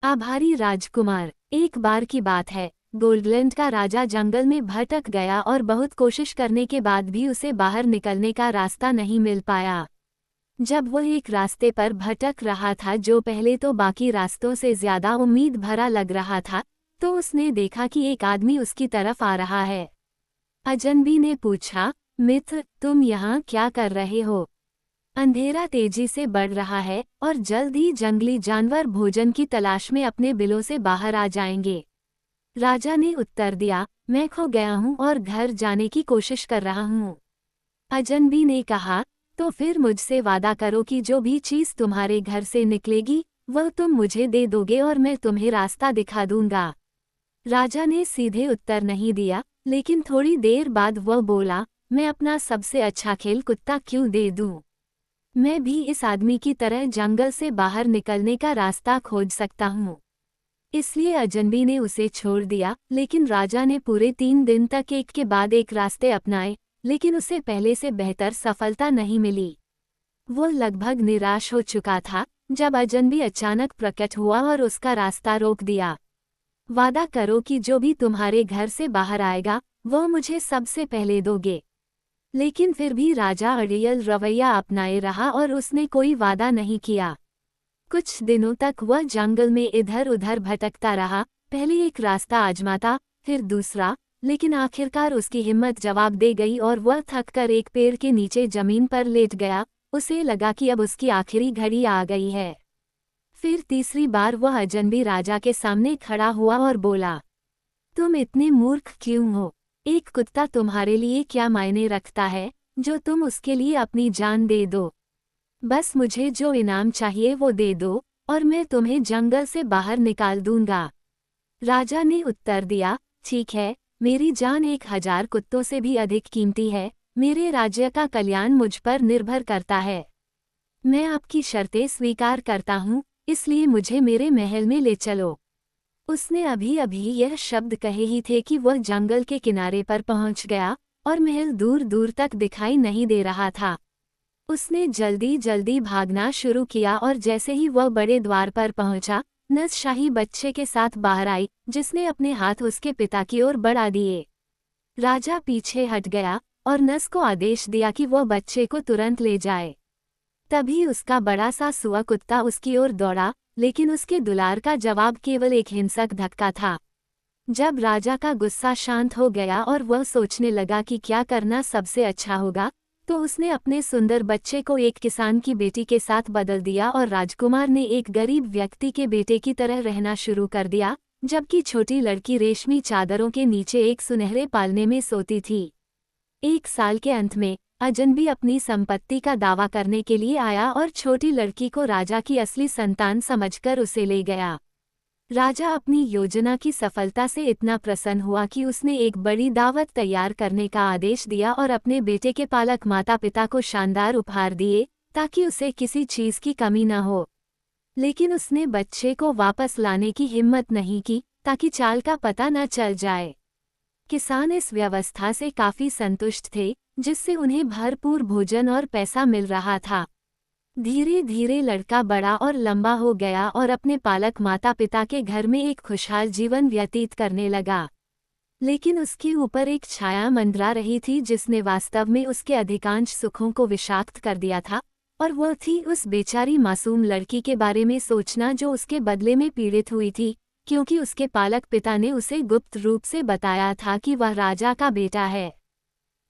आभारी राजकुमार। एक बार की बात है, गोल्डलैंड का राजा जंगल में भटक गया और बहुत कोशिश करने के बाद भी उसे बाहर निकलने का रास्ता नहीं मिल पाया। जब वह एक रास्ते पर भटक रहा था जो पहले तो बाकी रास्तों से ज्यादा उम्मीद भरा लग रहा था, तो उसने देखा कि एक आदमी उसकी तरफ आ रहा है। अजनबी ने पूछा, मित्र, तुम यहाँ क्या कर रहे हो? अंधेरा तेजी से बढ़ रहा है और जल्द ही जंगली जानवर भोजन की तलाश में अपने बिलों से बाहर आ जाएंगे। राजा ने उत्तर दिया, मैं खो गया हूँ और घर जाने की कोशिश कर रहा हूँ। अजनबी ने कहा, तो फिर मुझसे वादा करो कि जो भी चीज तुम्हारे घर से निकलेगी वह तुम मुझे दे दोगे और मैं तुम्हें रास्ता दिखा दूंगा। राजा ने सीधे उत्तर नहीं दिया, लेकिन थोड़ी देर बाद वह बोला, मैं अपना सबसे अच्छा खेल कुत्ता क्यों दे दूं? मैं भी इस आदमी की तरह जंगल से बाहर निकलने का रास्ता खोज सकता हूँ। इसलिए अजनबी ने उसे छोड़ दिया, लेकिन राजा ने पूरे 3 दिन तक एक के बाद एक रास्ते अपनाए, लेकिन उसे पहले से बेहतर सफलता नहीं मिली। वो लगभग निराश हो चुका था जब अजनबी अचानक प्रकट हुआ और उसका रास्ता रोक दिया। वादा करो कि जो भी तुम्हारे घर से बाहर आएगा वो मुझे सबसे पहले दोगे। लेकिन फिर भी राजा अड़ियल रवैया अपनाए रहा और उसने कोई वादा नहीं किया। कुछ दिनों तक वह जंगल में इधर उधर भटकता रहा, पहले एक रास्ता आजमाता, फिर दूसरा, लेकिन आखिरकार उसकी हिम्मत जवाब दे गई और वह थककर एक पेड़ के नीचे जमीन पर लेट गया। उसे लगा कि अब उसकी आखिरी घड़ी आ गई है। फिर तीसरी बार वह अजनबी राजा के सामने खड़ा हुआ और बोला, तुम इतने मूर्ख क्यों हो? एक कुत्ता तुम्हारे लिए क्या मायने रखता है जो तुम उसके लिए अपनी जान दे दो? बस मुझे जो इनाम चाहिए वो दे दो और मैं तुम्हें जंगल से बाहर निकाल दूंगा। राजा ने उत्तर दिया, ठीक है, मेरी जान 1000 कुत्तों से भी अधिक कीमती है। मेरे राज्य का कल्याण मुझ पर निर्भर करता है। मैं आपकी शर्तें स्वीकार करता हूँ, इसलिए मुझे मेरे महल में ले चलो। उसने अभी अभी यह शब्द कहे ही थे कि वह जंगल के किनारे पर पहुंच गया और महल दूर दूर तक दिखाई नहीं दे रहा था। उसने जल्दी जल्दी भागना शुरू किया और जैसे ही वह बड़े द्वार पर पहुंचा, नस शाही बच्चे के साथ बाहर आई, जिसने अपने हाथ उसके पिता की ओर बढ़ा दिए। राजा पीछे हट गया और नस को आदेश दिया कि वह बच्चे को तुरंत ले जाए। तभी उसका बड़ा सा सुआ कुत्ता उसकी ओर दौड़ा, लेकिन उसके दुलार का जवाब केवल एक हिंसक धक्का था। जब राजा का गुस्सा शांत हो गया और वह सोचने लगा कि क्या करना सबसे अच्छा होगा, तो उसने अपने सुंदर बच्चे को एक किसान की बेटी के साथ बदल दिया और राजकुमार ने एक गरीब व्यक्ति के बेटे की तरह रहना शुरू कर दिया, जबकि छोटी लड़की रेशमी चादरों के नीचे एक सुनहरे पालने में सोती थी। 1 साल के अंत में अजनबी अपनी संपत्ति का दावा करने के लिए आया और छोटी लड़की को राजा की असली संतान समझकर उसे ले गया। राजा अपनी योजना की सफलता से इतना प्रसन्न हुआ कि उसने एक बड़ी दावत तैयार करने का आदेश दिया और अपने बेटे के पालक माता पिता को शानदार उपहार दिए, ताकि उसे किसी चीज की कमी न हो। लेकिन उसने बच्चे को वापस लाने की हिम्मत नहीं की, ताकि चाल का पता न चल जाए। किसान इस व्यवस्था से काफी संतुष्ट थे, जिससे उन्हें भरपूर भोजन और पैसा मिल रहा था। धीरे धीरे लड़का बड़ा और लंबा हो गया और अपने पालक माता पिता के घर में एक खुशहाल जीवन व्यतीत करने लगा। लेकिन उसके ऊपर एक छाया मंडरा रही थी जिसने वास्तव में उसके अधिकांश सुखों को विषाक्त कर दिया था, और वह थी उस बेचारी मासूम लड़की के बारे में सोचना जो उसके बदले में पीड़ित हुई थी, क्योंकि उसके पालक पिता ने उसे गुप्त रूप से बताया था कि वह राजा का बेटा है।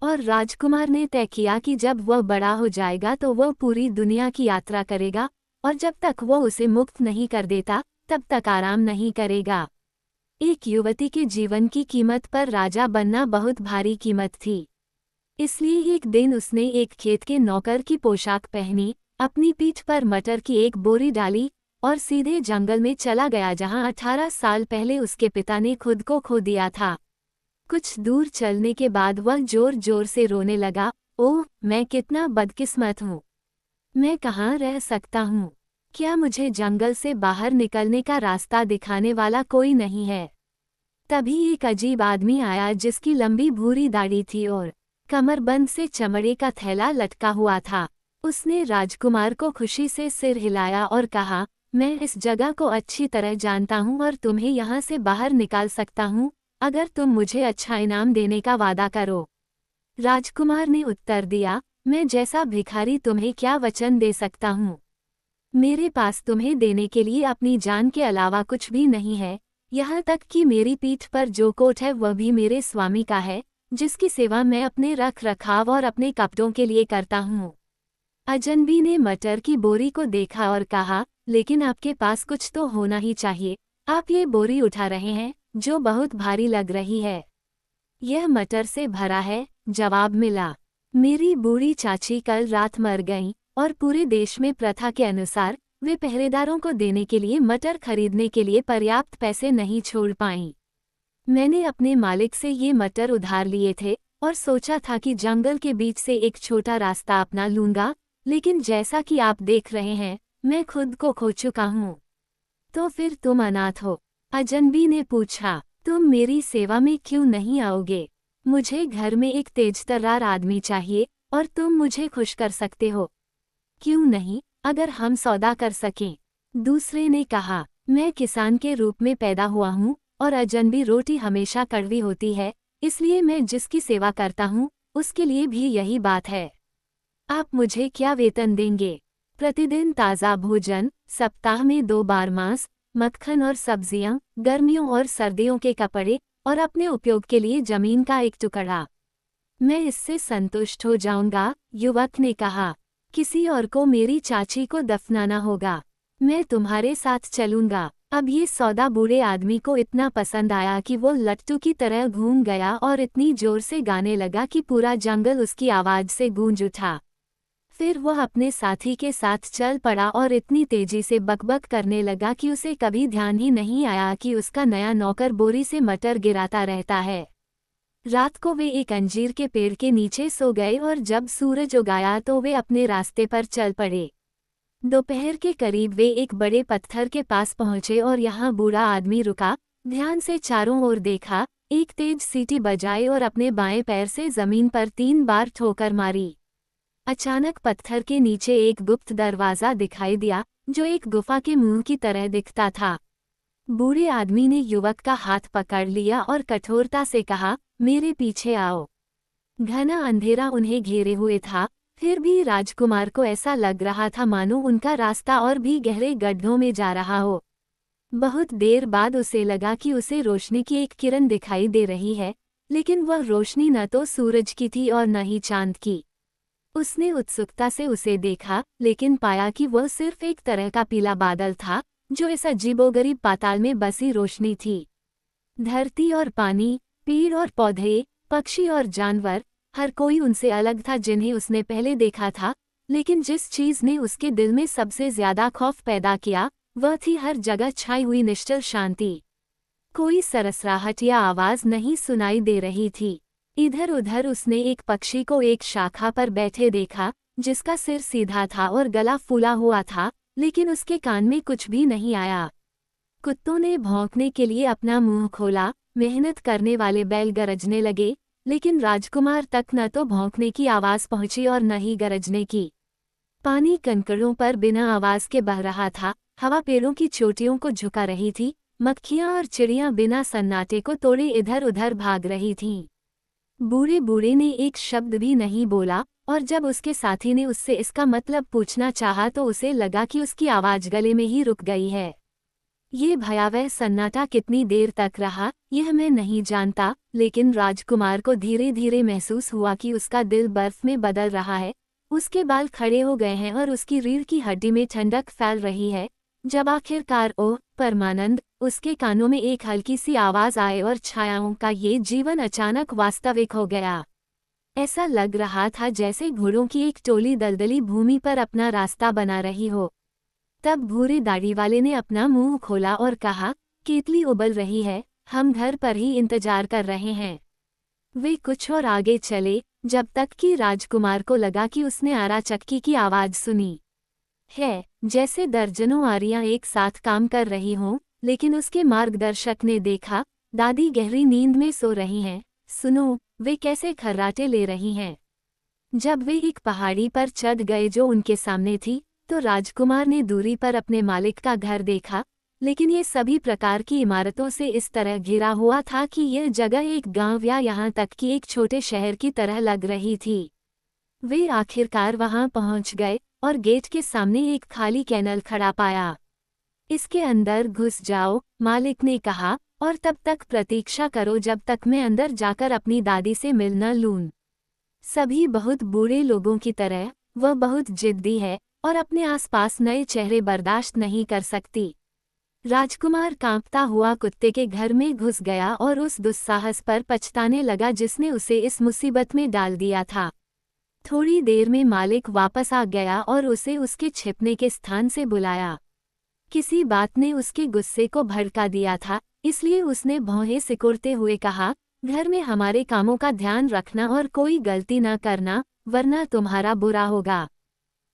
और राजकुमार ने तय किया कि जब वह बड़ा हो जाएगा तो वह पूरी दुनिया की यात्रा करेगा, और जब तक वह उसे मुक्त नहीं कर देता तब तक आराम नहीं करेगा। एक युवती के जीवन की कीमत पर राजा बनना बहुत भारी कीमत थी। इसलिए एक दिन उसने एक खेत के नौकर की पोशाक पहनी, अपनी पीठ पर मटर की एक बोरी डाली और सीधे जंगल में चला गया जहां 18 साल पहले उसके पिता ने खुद को खो दिया था। कुछ दूर चलने के बाद वह जोर जोर से रोने लगा, ओह, मैं कितना बदकिस्मत हूँ। मैं कहाँ रह सकता हूँ? क्या मुझे जंगल से बाहर निकलने का रास्ता दिखाने वाला कोई नहीं है? तभी एक अजीब आदमी आया जिसकी लंबी भूरी दाढ़ी थी और कमरबंद से चमड़े का थैला लटका हुआ था। उसने राजकुमार को खुशी से सिर हिलाया और कहा, मैं इस जगह को अच्छी तरह जानता हूँ और तुम्हें यहाँ से बाहर निकाल सकता हूँ, अगर तुम मुझे अच्छा इनाम देने का वादा करो। राजकुमार ने उत्तर दिया, मैं जैसा भिखारी तुम्हें क्या वचन दे सकता हूँ। मेरे पास तुम्हें देने के लिए अपनी जान के अलावा कुछ भी नहीं है, यहाँ तक कि मेरी पीठ पर जो कोट है वह भी मेरे स्वामी का है, जिसकी सेवा मैं अपने रख रखाव और अपने कपड़ों के लिए करता हूँ। अजनबी ने मटर की बोरी को देखा और कहा, लेकिन आपके पास कुछ तो होना ही चाहिए, आप ये बोरी उठा रहे हैं, जो बहुत भारी लग रही है। यह मटर से भरा है, जवाब मिला। मेरी बूढ़ी चाची कल रात मर गईं, और पूरे देश में प्रथा के अनुसार वे पहरेदारों को देने के लिए मटर खरीदने के लिए पर्याप्त पैसे नहीं छोड़ पाईं। मैंने अपने मालिक से ये मटर उधार लिए थे और सोचा था कि जंगल के बीच से एक छोटा रास्ता अपना लूंगा, लेकिन जैसा कि आप देख रहे हैं, मैं खुद को खो चुका हूँ। तो फिर तुम अनाथ हो? अजनबी ने पूछा। तुम मेरी सेवा में क्यों नहीं आओगे? मुझे घर में एक तेजतर्रार आदमी चाहिए और तुम मुझे खुश कर सकते हो। क्यों नहीं, अगर हम सौदा कर सकें। दूसरे ने कहा, मैं किसान के रूप में पैदा हुआ हूँ और अजनबी रोटी हमेशा कड़वी होती है, इसलिए मैं जिसकी सेवा करता हूँ उसके लिए भी यही बात है। आप मुझे क्या वेतन देंगे? प्रतिदिन ताज़ा भोजन, सप्ताह में 2 बार मांस, मक्खन और सब्जियां, गर्मियों और सर्दियों के कपड़े और अपने उपयोग के लिए जमीन का एक टुकड़ा। मैं इससे संतुष्ट हो जाऊंगा, युवक ने कहा। किसी और को मेरी चाची को दफनाना होगा। मैं तुम्हारे साथ चलूंगा। अब ये सौदा बूढ़े आदमी को इतना पसंद आया कि वो लट्टू की तरह घूम गया और इतनी जोर से गाने लगा कि पूरा जंगल उसकी आवाज से गूंज उठा। फिर वह अपने साथी के साथ चल पड़ा और इतनी तेजी से बकबक करने लगा कि उसे कभी ध्यान ही नहीं आया कि उसका नया नौकर बोरी से मटर गिराता रहता है। रात को वे एक अंजीर के पेड़ के नीचे सो गए और जब सूरज उगाया तो वे अपने रास्ते पर चल पड़े। दोपहर के करीब वे एक बड़े पत्थर के पास पहुंचे और यहाँ बूढ़ा आदमी रुका, ध्यान से चारों ओर देखा, एक तेज सीटी बजाई और अपने बाएं पैर से जमीन पर 3 बार ठोकर मारी। अचानक पत्थर के नीचे एक गुप्त दरवाजा दिखाई दिया, जो एक गुफा के मुंह की तरह दिखता था। बूढ़े आदमी ने युवक का हाथ पकड़ लिया और कठोरता से कहा, मेरे पीछे आओ। घना अंधेरा उन्हें घेरे हुए था, फिर भी राजकुमार को ऐसा लग रहा था मानो उनका रास्ता और भी गहरे गड्ढों में जा रहा हो। बहुत देर बाद उसे लगा कि उसे रोशनी की एक किरण दिखाई दे रही है, लेकिन वह रोशनी न तो सूरज की थी और न ही चांद की। उसने उत्सुकता से उसे देखा, लेकिन पाया कि वह सिर्फ एक तरह का पीला बादल था, जो इस अजीबोगरीब पाताल में बसी रोशनी थी। धरती और पानी, पेड़ और पौधे, पक्षी और जानवर, हर कोई उनसे अलग था जिन्हें उसने पहले देखा था, लेकिन जिस चीज ने उसके दिल में सबसे ज्यादा खौफ पैदा किया, वह थी हर जगह छाई हुई निश्चल शांति। कोई सरसराहट या आवाज नहीं सुनाई दे रही थी। इधर उधर उसने एक पक्षी को एक शाखा पर बैठे देखा, जिसका सिर सीधा था और गला फूला हुआ था, लेकिन उसके कान में कुछ भी नहीं आया। कुत्तों ने भौंकने के लिए अपना मुंह खोला, मेहनत करने वाले बैल गरजने लगे, लेकिन राजकुमार तक न तो भौंकने की आवाज पहुंची और न ही गरजने की। पानी कंकड़ों पर बिना आवाज के बह रहा था, हवा पेड़ों की चोटियों को झुका रही थी, मक्खियां और चिड़ियां बिना सन्नाटे को तोड़े इधर उधर भाग रही थीं। बूढ़े बूढ़े ने एक शब्द भी नहीं बोला, और जब उसके साथी ने उससे इसका मतलब पूछना चाहा तो उसे लगा कि उसकी आवाज गले में ही रुक गई है। ये भयावह सन्नाटा कितनी देर तक रहा, यह मैं नहीं जानता, लेकिन राजकुमार को धीरे धीरे महसूस हुआ कि उसका दिल बर्फ में बदल रहा है, उसके बाल खड़े हो गए हैं और उसकी रीढ़ की हड्डी में ठंडक फैल रही है। जब आखिरकार ओह परमानंद, उसके कानों में एक हल्की सी आवाज आए और छायाओं का ये जीवन अचानक वास्तविक हो गया। ऐसा लग रहा था जैसे घोड़ों की एक टोली दलदली भूमि पर अपना रास्ता बना रही हो। तब भूरे दाढ़ी वाले ने अपना मुंह खोला और कहा, केतली उबल रही है, हम घर पर ही इंतजार कर रहे हैं। वे कुछ और आगे चले, जब तक कि राजकुमार को लगा कि उसने आरा चक्की की आवाज सुनी है, जैसे दर्जनों आरियां एक साथ काम कर रही हों, लेकिन उसके मार्गदर्शक ने देखा, दादी गहरी नींद में सो रही हैं, सुनो, वे कैसे खर्राटे ले रही हैं। जब वे एक पहाड़ी पर चढ़ गए जो उनके सामने थी, तो राजकुमार ने दूरी पर अपने मालिक का घर देखा, लेकिन ये सभी प्रकार की इमारतों से इस तरह घिरा हुआ था कि यह जगह एक गांव या यहाँ तक कि एक छोटे शहर की तरह लग रही थी। वे आखिरकार वहां पहुंच गए और गेट के सामने एक खाली कैनल खड़ा पाया। इसके अंदर घुस जाओ, मालिक ने कहा, और तब तक प्रतीक्षा करो जब तक मैं अंदर जाकर अपनी दादी से मिल न लूं। सभी बहुत बूढ़े लोगों की तरह वह बहुत जिद्दी है और अपने आसपास नए चेहरे बर्दाश्त नहीं कर सकती। राजकुमार कांपता हुआ कुत्ते के घर में घुस गया और उस दुस्साहस पर पछताने लगा जिसने उसे इस मुसीबत में डाल दिया था। थोड़ी देर में मालिक वापस आ गया और उसे उसके छिपने के स्थान से बुलाया। किसी बात ने उसके गुस्से को भड़का दिया था, इसलिए उसने भौहें सिकुड़ते हुए कहा, घर में हमारे कामों का ध्यान रखना और कोई गलती न करना, वरना तुम्हारा बुरा होगा।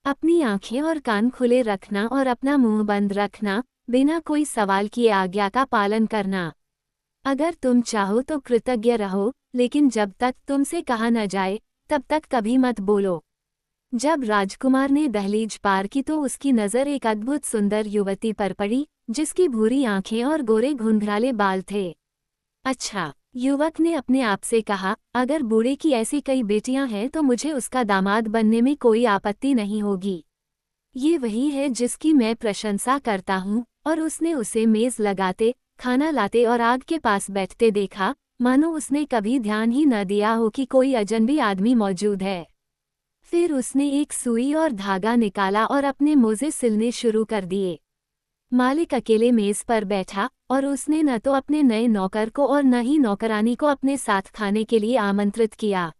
अपनी आंखें और कान खुले रखना और अपना मुंह बंद रखना, बिना कोई सवाल किए आज्ञा का पालन करना। अगर तुम चाहो तो कृतज्ञ रहो, लेकिन जब तक तुमसे कहा न जाए तब तक कभी मत बोलो। जब राजकुमार ने दहलीज पार की तो उसकी नज़र एक अद्भुत सुंदर युवती पर पड़ी, जिसकी भूरी आंखें और गोरे घुंघराले बाल थे। अच्छा, युवक ने अपने आप से कहा, अगर बूढ़े की ऐसी कई बेटियां हैं तो मुझे उसका दामाद बनने में कोई आपत्ति नहीं होगी। ये वही है जिसकी मैं प्रशंसा करता हूँ। और उसने उसे मेज लगाते, खाना लाते और आग के पास बैठते देखा, मानो उसने कभी ध्यान ही न दिया हो कि कोई अजनबी आदमी मौजूद है। फिर उसने एक सुई और धागा निकाला और अपने मोजे सिलने शुरू कर दिए। मालिक अकेले मेज पर बैठा और उसने न तो अपने नए नौकर को और न ही नौकरानी को अपने साथ खाने के लिए आमंत्रित किया।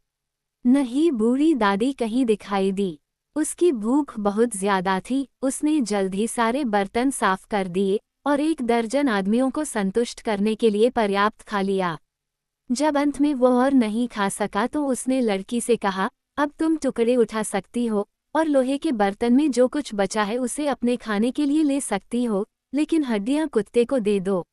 न ही बूढ़ी दादी कहीं दिखाई दी। उसकी भूख बहुत ज्यादा थी। उसने जल्द ही सारे बर्तन साफ कर दिए और 1 दर्जन आदमियों को संतुष्ट करने के लिए पर्याप्त खा लिया। जब अंत में वो और नहीं खा सका तो उसने लड़की से कहा, अब तुम टुकड़े उठा सकती हो और लोहे के बर्तन में जो कुछ बचा है उसे अपने खाने के लिए ले सकती हो, लेकिन हड्डियां कुत्ते को दे दो।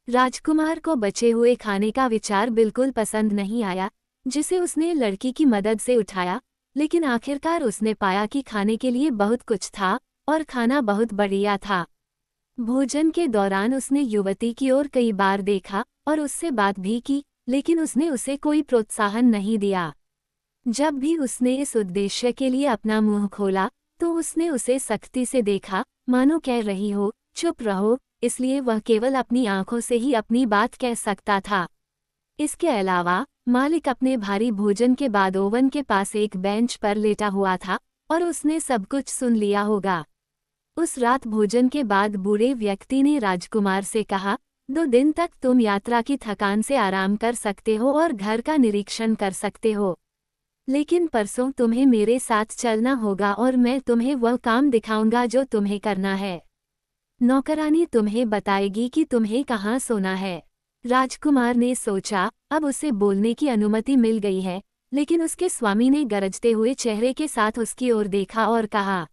राजकुमार को बचे हुए खाने का विचार बिल्कुल पसंद नहीं आया, जिसे उसने लड़की की मदद से उठाया, लेकिन आखिरकार उसने पाया कि खाने के लिए बहुत कुछ था और खाना बहुत बढ़िया था। भोजन के दौरान उसने युवती की ओर कई बार देखा और उससे बात भी की, लेकिन उसने उसे कोई प्रोत्साहन नहीं दिया। जब भी उसने इस उद्देश्य के लिए अपना मुंह खोला तो उसने उसे सख्ती से देखा, मानो कह रही हो, चुप रहो, इसलिए वह केवल अपनी आंखों से ही अपनी बात कह सकता था। इसके अलावा मालिक अपने भारी भोजन के बाद ओवन के पास एक बेंच पर लेटा हुआ था और उसने सब कुछ सुन लिया होगा। उस रात भोजन के बाद बूढ़े व्यक्ति ने राजकुमार से कहा, 2 दिन तक तुम यात्रा की थकान से आराम कर सकते हो और घर का निरीक्षण कर सकते हो, लेकिन परसों तुम्हें मेरे साथ चलना होगा और मैं तुम्हें वह काम दिखाऊंगा जो तुम्हें करना है। नौकरानी तुम्हें बताएगी कि तुम्हें कहाँ सोना है। राजकुमार ने सोचा, अब उसे बोलने की अनुमति मिल गई है, लेकिन उसके स्वामी ने गरजते हुए चेहरे के साथ उसकी ओर देखा और कहा,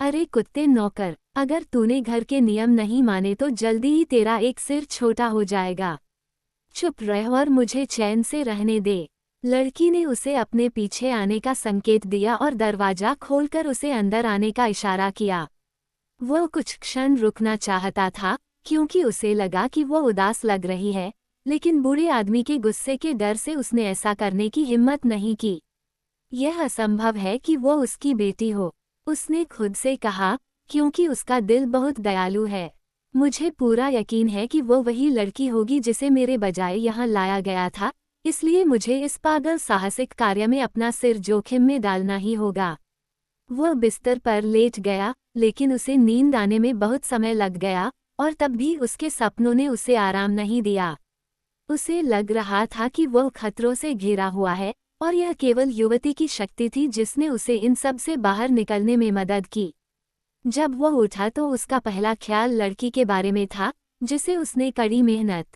अरे कुत्ते नौकर, अगर तूने घर के नियम नहीं माने तो जल्दी ही तेरा एक सिर छोटा हो जाएगा। चुप रह और मुझे चैन से रहने दे। लड़की ने उसे अपने पीछे आने का संकेत दिया और दरवाजा खोलकर उसे अंदर आने का इशारा किया। वह कुछ क्षण रुकना चाहता था, क्योंकि उसे लगा कि वह उदास लग रही है, लेकिन बूढ़े आदमी के गुस्से के डर से उसने ऐसा करने की हिम्मत नहीं की। यह असंभव है कि वह उसकी बेटी हो, उसने खुद से कहा, क्योंकि उसका दिल बहुत दयालु है। मुझे पूरा यकीन है कि वो वही लड़की होगी जिसे मेरे बजाय यहाँ लाया गया था, इसलिए मुझे इस पागल साहसिक कार्य में अपना सिर जोखिम में डालना ही होगा। वह बिस्तर पर लेट गया, लेकिन उसे नींद आने में बहुत समय लग गया और तब भी उसके सपनों ने उसे आराम नहीं दिया। उसे लग रहा था कि वह खतरों से घिरा हुआ है और यह केवल युवती की शक्ति थी जिसने उसे इन सब से बाहर निकलने में मदद की। जब वह उठा तो उसका पहला ख्याल लड़की के बारे में था, जिसे उसने कड़ी मेहनत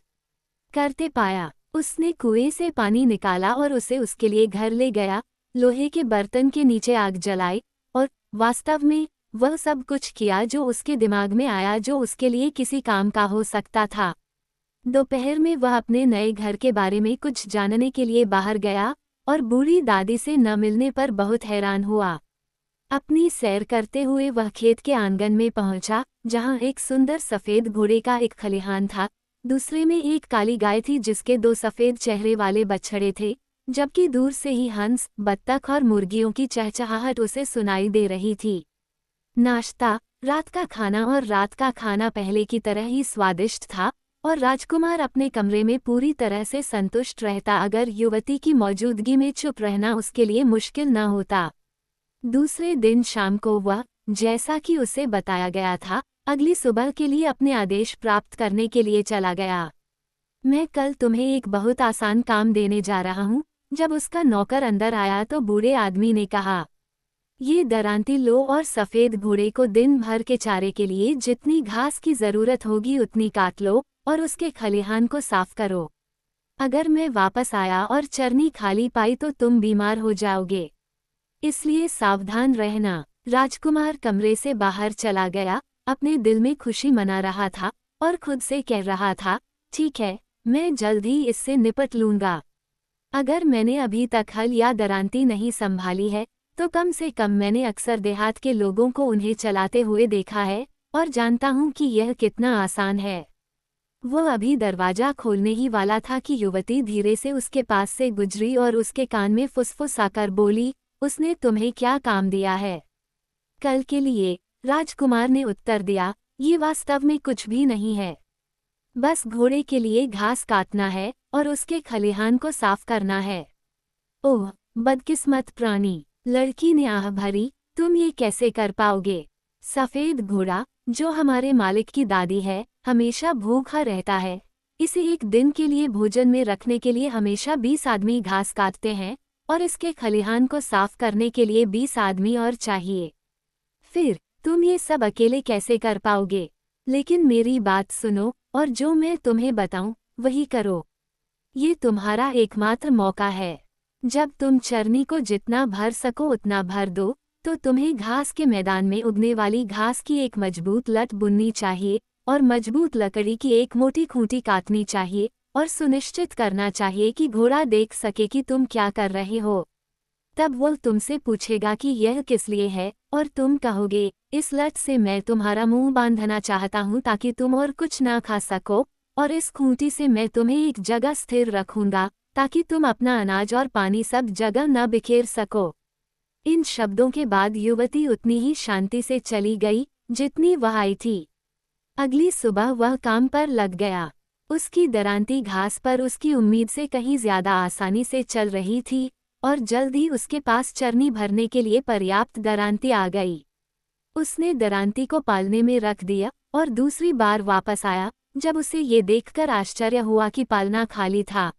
करते पाया। उसने कुएं से पानी निकाला और उसे उसके लिए घर ले गया, लोहे के बर्तन के नीचे आग जलाई और वास्तव में वह सब कुछ किया जो उसके दिमाग में आया, जो उसके लिए किसी काम का हो सकता था। दोपहर में वह अपने नए घर के बारे में कुछ जानने के लिए बाहर गया और बूढ़ी दादी से न मिलने पर बहुत हैरान हुआ। अपनी सैर करते हुए वह खेत के आंगन में पहुंचा, जहां एक सुंदर सफेद घोड़े का एक खलिहान था। दूसरे में एक काली गाय थी जिसके 2 सफेद चेहरे वाले बछड़े थे, जबकि दूर से ही हंस, बत्तख और मुर्गियों की चहचहाहट उसे सुनाई दे रही थी। नाश्ता, रात का खाना और रात का खाना पहले की तरह ही स्वादिष्ट था, और राजकुमार अपने कमरे में पूरी तरह से संतुष्ट रहता अगर युवती की मौजूदगी में चुप रहना उसके लिए मुश्किल न होता। दूसरे दिन शाम को वह, जैसा कि उसे बताया गया था, अगली सुबह के लिए अपने आदेश प्राप्त करने के लिए चला गया। मैं कल तुम्हें एक बहुत आसान काम देने जा रहा हूँ। जब उसका नौकर अंदर आया तो बूढ़े आदमी ने कहा, ये दरांती लो और सफेद घोड़े को दिन भर के चारे के लिए जितनी घास की जरूरत होगी उतनी काट लो और उसके खलिहान को साफ करो। अगर मैं वापस आया और चरनी खाली पाई तो तुम बीमार हो जाओगे, इसलिए सावधान रहना। राजकुमार कमरे से बाहर चला गया, अपने दिल में खुशी मना रहा था और खुद से कह रहा था, ठीक है, मैं जल्द ही इससे निपट लूंगा। अगर मैंने अभी तक हल या दरांती नहीं संभाली है, तो कम से कम मैंने अक्सर देहात के लोगों को उन्हें चलाते हुए देखा है और जानता हूँ कि यह कितना आसान है। वो अभी दरवाजा खोलने ही वाला था कि युवती धीरे से उसके पास से गुजरी और उसके कान में फुसफुसाकर बोली, उसने तुम्हें क्या काम दिया है? कल के लिए, राजकुमार ने उत्तर दिया, ये वास्तव में कुछ भी नहीं है। बस घोड़े के लिए घास काटना है और उसके खलिहान को साफ करना है। ओह, बदकिस्मत प्राणी, लड़की ने आह भरी, तुम ये कैसे कर पाओगे? सफेद घोड़ा, जो हमारे मालिक की दादी है, हमेशा भूखा रहता है। इसे एक दिन के लिए भोजन में रखने के लिए हमेशा 20 आदमी घास काटते हैं और इसके खलिहान को साफ करने के लिए 20 आदमी और चाहिए। फिर तुम ये सब अकेले कैसे कर पाओगे? लेकिन मेरी बात सुनो और जो मैं तुम्हें बताऊं वही करो। ये तुम्हारा एकमात्र मौका है। जब तुम चरनी को जितना भर सको उतना भर दो, तो तुम्हें घास के मैदान में उगने वाली घास की एक मजबूत लट बुननी चाहिए और मजबूत लकड़ी की एक मोटी खूंटी काटनी चाहिए और सुनिश्चित करना चाहिए कि घोड़ा देख सके कि तुम क्या कर रहे हो। तब वो तुमसे पूछेगा कि यह किस लिए है और तुम कहोगे, इस लट से मैं तुम्हारा मुंह बांधना चाहता हूँ ताकि तुम और कुछ ना खा सको, और इस खूंटी से मैं तुम्हें एक जगह स्थिर रखूंगा ताकि तुम अपना अनाज और पानी सब जगह न बिखेर सको। इन शब्दों के बाद युवती उतनी ही शांति से चली गई जितनी वह आई थी। अगली सुबह वह काम पर लग गया। उसकी दरांती घास पर उसकी उम्मीद से कहीं ज्यादा आसानी से चल रही थी और जल्द ही उसके पास चरनी भरने के लिए पर्याप्त दरांती आ गई। उसने दरांती को पालने में रख दिया और दूसरी बार वापस आया जब उसे ये देखकर आश्चर्य हुआ कि पालना खाली था।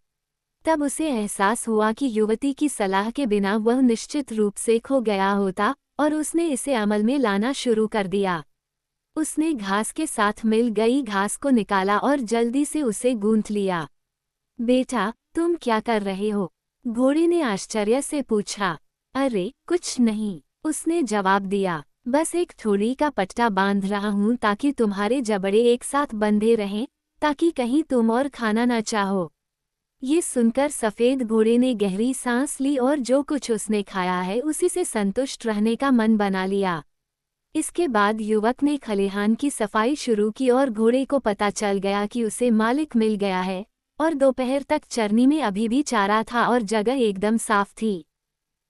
तब उसे एहसास हुआ कि युवती की सलाह के बिना वह निश्चित रूप से खो गया होता और उसने इसे अमल में लाना शुरू कर दिया। उसने घास के साथ मिल गई घास को निकाला और जल्दी से उसे गूंथ लिया। बेटा, तुम क्या कर रहे हो? घोड़े ने आश्चर्य से पूछा। अरे कुछ नहीं, उसने जवाब दिया, बस एक थोड़ी का पट्टा बांध रहा हूँ ताकि तुम्हारे जबड़े एक साथ बंधे रहें, ताकि कहीं तुम और खाना न चाहो। ये सुनकर सफेद घोड़े ने गहरी सांस ली और जो कुछ उसने खाया है उसी से संतुष्ट रहने का मन बना लिया। इसके बाद युवक ने खलिहान की सफाई शुरू की और घोड़े को पता चल गया कि उसे मालिक मिल गया है और दोपहर तक चरनी में अभी भी चारा था और जगह एकदम साफ थी।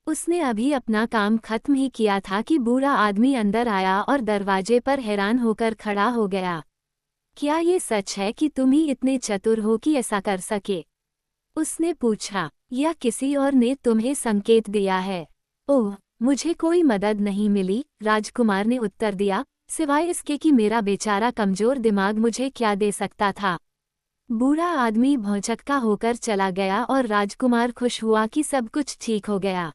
उसने अभी अपना काम खत्म ही किया था कि बूढ़ा आदमी अंदर आया और दरवाजे पर हैरान होकर खड़ा हो गया। क्या ये सच है कि तुम ही इतने चतुर हो कि ऐसा कर सके? उसने पूछा, या किसी और ने तुम्हें संकेत दिया है? ओह, मुझे कोई मदद नहीं मिली, राजकुमार ने उत्तर दिया, सिवाय इसके कि मेरा बेचारा कमजोर दिमाग मुझे क्या दे सकता था। बूढ़ा आदमी भौचक्का होकर चला गया और राजकुमार खुश हुआ कि सब कुछ ठीक हो गया।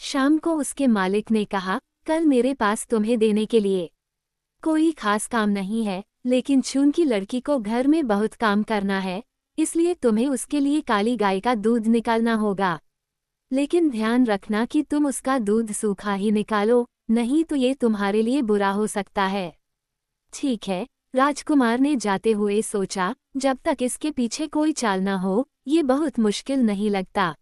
शाम को उसके मालिक ने कहा, कल मेरे पास तुम्हें देने के लिए कोई खास काम नहीं है, लेकिन चूंकि लड़की को घर में बहुत काम करना है, इसलिए तुम्हें उसके लिए काली गाय का दूध निकालना होगा। लेकिन ध्यान रखना कि तुम उसका दूध सूखा ही निकालो, नहीं तो ये तुम्हारे लिए बुरा हो सकता है। ठीक है, राजकुमार ने जाते हुए सोचा, जब तक इसके पीछे कोई चाल न हो, ये बहुत मुश्किल नहीं लगता।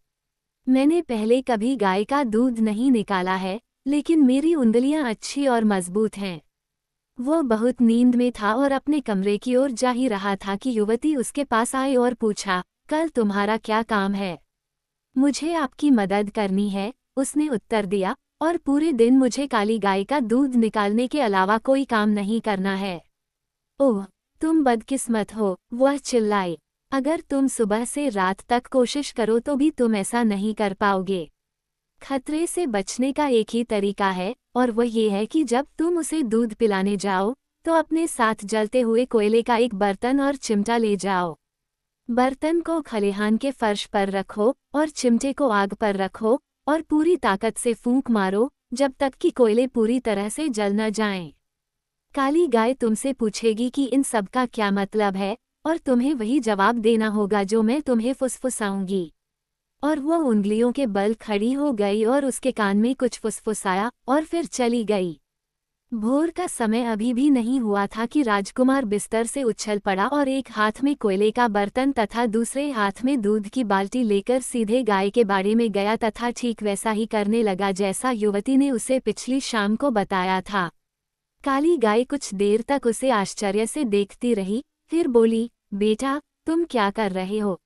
मैंने पहले कभी गाय का दूध नहीं निकाला है, लेकिन मेरी उंगलियां अच्छी और मजबूत हैं। वो बहुत नींद में था और अपने कमरे की ओर जा ही रहा था कि युवती उसके पास आई और पूछा, कल तुम्हारा क्या काम है? मुझे आपकी मदद करनी है, उसने उत्तर दिया, और पूरे दिन मुझे काली गाय का दूध निकालने के अलावा कोई काम नहीं करना है। ओह, तुम बदकिस्मत हो, वह चिल्लाई। अगर तुम सुबह से रात तक कोशिश करो तो भी तुम ऐसा नहीं कर पाओगे। खतरे से बचने का एक ही तरीका है, और वह ये है कि जब तुम उसे दूध पिलाने जाओ, तो अपने साथ जलते हुए कोयले का एक बर्तन और चिमटा ले जाओ। बर्तन को खलिहान के फर्श पर रखो और चिमटे को आग पर रखो और पूरी ताकत से फूंक मारो जब तक कि कोयले पूरी तरह से जल न जाएं। काली गाय तुमसे पूछेगी कि इन सब का क्या मतलब है, और तुम्हें वही जवाब देना होगा जो मैं तुम्हें फुसफुसाऊंगी। और वो उंगलियों के बल खड़ी हो गई और उसके कान में कुछ फुसफुसाया और फिर चली गई। भोर का समय अभी भी नहीं हुआ था कि राजकुमार बिस्तर से उछल पड़ा और एक हाथ में कोयले का बर्तन तथा दूसरे हाथ में दूध की बाल्टी लेकर सीधे गाय के बाड़े में गया तथा ठीक वैसा ही करने लगा जैसा युवती ने उसे पिछली शाम को बताया था। काली गाय कुछ देर तक उसे आश्चर्य से देखती रही, फिर बोली, बेटा, तुम क्या कर रहे हो?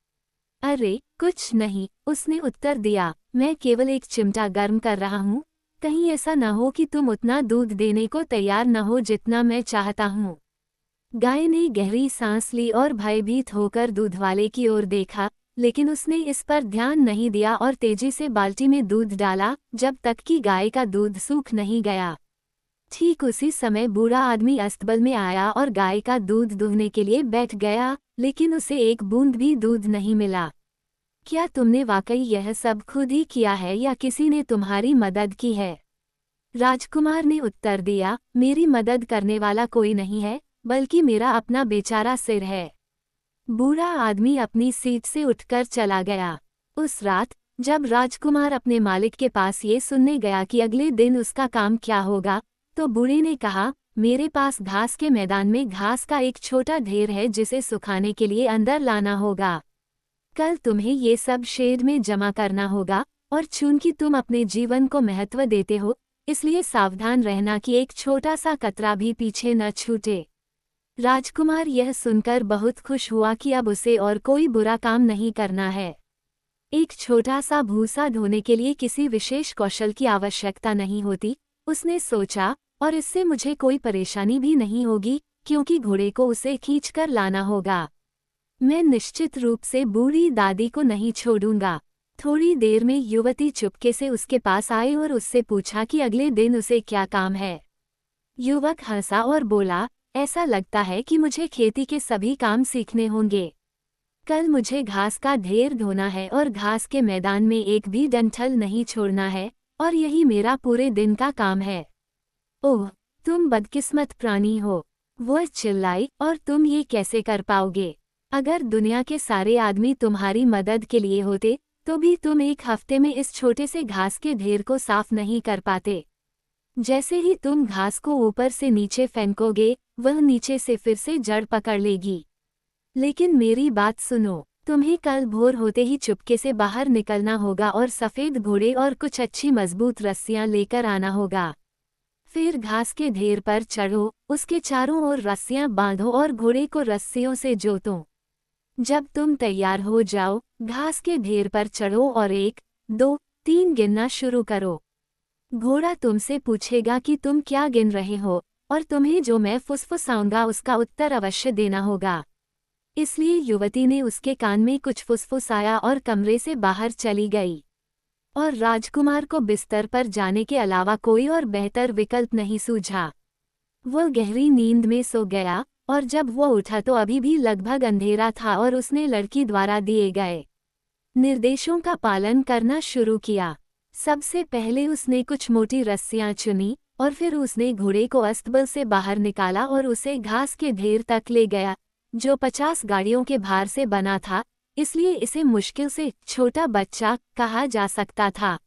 अरे कुछ नहीं, उसने उत्तर दिया, मैं केवल एक चिमटा गर्म कर रहा हूँ। कहीं ऐसा न हो कि तुम उतना दूध देने को तैयार न हो जितना मैं चाहता हूँ। गाय ने गहरी सांस ली और भयभीत होकर दूध वाले की ओर देखा, लेकिन उसने इस पर ध्यान नहीं दिया और तेजी से बाल्टी में दूध डाला जब तक कि गाय का दूध सूख नहीं गया। ठीक उसी समय बूढ़ा आदमी अस्तबल में आया और गाय का दूध दूहने के लिए बैठ गया, लेकिन उसे एक बूंद भी दूध नहीं मिला। क्या तुमने वाकई यह सब खुद ही किया है या किसी ने तुम्हारी मदद की है? राजकुमार ने उत्तर दिया, मेरी मदद करने वाला कोई नहीं है, बल्कि मेरा अपना बेचारा सिर है। बूढ़ा आदमी अपनी सीट से उठकर चला गया। उस रात जब राजकुमार अपने मालिक के पास ये सुनने गया कि अगले दिन उसका काम क्या होगा, तो बूढ़े ने कहा, मेरे पास घास के मैदान में घास का एक छोटा ढेर है जिसे सुखाने के लिए अंदर लाना होगा। कल तुम्हें ये सब शेड में जमा करना होगा, और चूंकि तुम अपने जीवन को महत्व देते हो, इसलिए सावधान रहना कि एक छोटा सा कतरा भी पीछे न छूटे। राजकुमार यह सुनकर बहुत खुश हुआ कि अब उसे और कोई बुरा काम नहीं करना है। एक छोटा सा भूसा ढोने के लिए किसी विशेष कौशल की आवश्यकता नहीं होती, उसने सोचा, और इससे मुझे कोई परेशानी भी नहीं होगी क्योंकि घोड़े को उसे खींचकर लाना होगा। मैं निश्चित रूप से बूढ़ी दादी को नहीं छोड़ूंगा। थोड़ी देर में युवती चुपके से उसके पास आई और उससे पूछा कि अगले दिन उसे क्या काम है। युवक हंसा और बोला, ऐसा लगता है कि मुझे खेती के सभी काम सीखने होंगे। कल मुझे घास का ढेर ढोना है और घास के मैदान में एक भी डंठल नहीं छोड़ना है, और यही मेरा पूरे दिन का काम है। ओह, तुम बदकिस्मत प्राणी हो, वह चिल्लाई, और तुम ये कैसे कर पाओगे? अगर दुनिया के सारे आदमी तुम्हारी मदद के लिए होते तो भी तुम एक हफ्ते में इस छोटे से घास के ढेर को साफ नहीं कर पाते। जैसे ही तुम घास को ऊपर से नीचे फेंकोगे, वह नीचे से फिर से जड़ पकड़ लेगी। लेकिन मेरी बात सुनो, तुम्हें कल भोर होते ही चुपके से बाहर निकलना होगा और सफ़ेद घोड़े और कुछ अच्छी मजबूत रस्सियां लेकर आना होगा। फिर घास के ढेर पर चढ़ो, उसके चारों ओर रस्सियां बांधो और घोड़े को रस्सियों से जोतो। जब तुम तैयार हो जाओ, घास के ढेर पर चढ़ो और 1, 2, 3 गिनना शुरू करो। घोड़ा तुमसे पूछेगा कि तुम क्या गिन रहे हो, और तुम्हें जो मैं फुसफुसाऊंगा उसका उत्तर अवश्य देना होगा। इसलिए युवती ने उसके कान में कुछ फुसफुसाया और कमरे से बाहर चली गई। और राजकुमार को बिस्तर पर जाने के अलावा कोई और बेहतर विकल्प नहीं सूझा। वह गहरी नींद में सो गया, और जब वह उठा तो अभी भी लगभग अंधेरा था और उसने लड़की द्वारा दिए गए निर्देशों का पालन करना शुरू किया। सबसे पहले उसने कुछ मोटी रस्सियां चुनी, और फिर उसने घोड़े को अस्तबल से बाहर निकाला और उसे घास के ढेर तक ले गया, जो 50 गाड़ियों के भार से बना था, इसलिए इसे मुश्किल से छोटा बच्चा कहा जा सकता था।